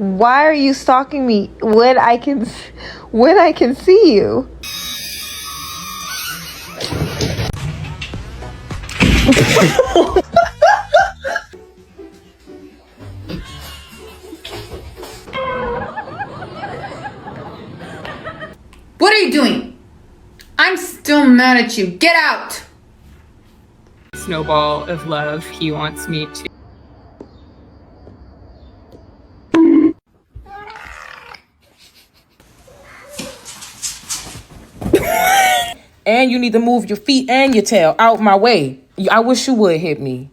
Why are you stalking me when I can see you? What are you doing? I'm still mad at you. Get out! Snowball of love. He wants me to. And you need to move your feet and your tail out my way. I wish you would hit me.